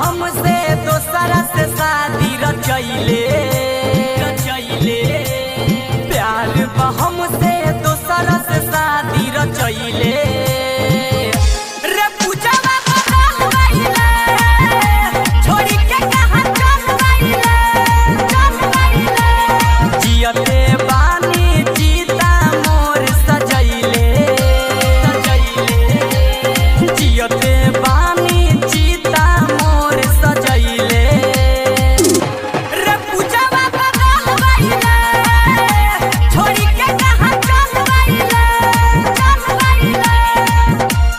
हमसे दोसरा से शादी रचैले प्यार बा हमसे दोसरा से शादी रचैले रे पूजावा बदल गइले छोड़ी के कहां चल गइले जियते बानी जीता मोर सजैले जियते बानी जीता मोर सजैले रे पूजावा बदल गइले छोड़ी के कहां चल गइले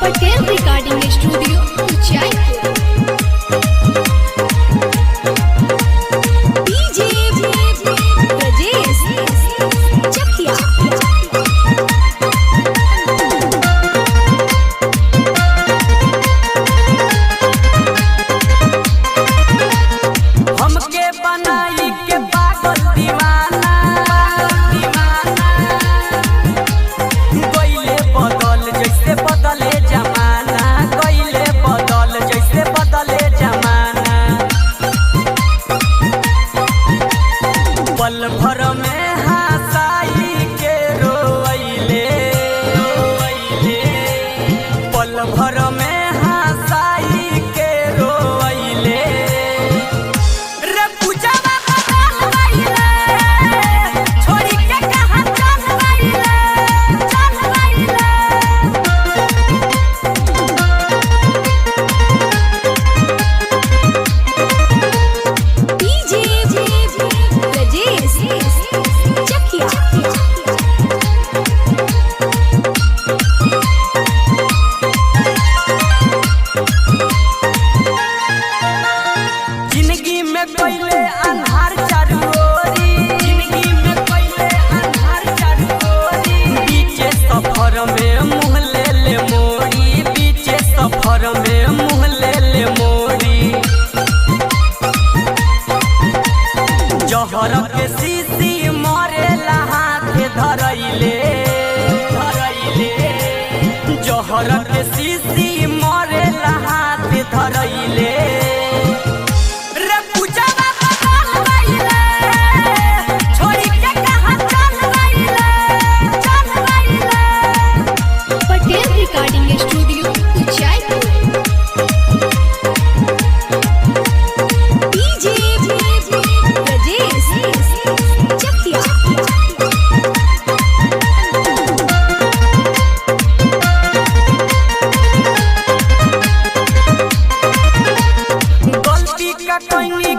Patel recording studio Uchaipur. DJ Brajesh Chakiya. हमके बनाई के पागल दीवाना गइले बदल जैसे बदले जमाना गइले बदल जैसे बदले जमाना पल भर में हंसाई के रोइले पल भर में हंसाई के रोइले रे पूजावा बदल गइले छोड़ी के कहां चल गइले डीजे ब्रजेश चकिया। जिंदगी में कोइले अंधार चारू ओरी जिंदगी में कोइले अंधार चारू ओरी बीचे सफर में मुंह ले ले मोड़ी बीचे सफर में मुंह ले ले मोड़ी जहर के शीशी मरे हाथ धरैले जहर के शीशी मरे हाथ धरैले रे पूजावा बदल गइले छोड़ी के कहां चल गइले Patel recording studio Uchaipur. DJ Brajesh Chakiya. गलती का कहीं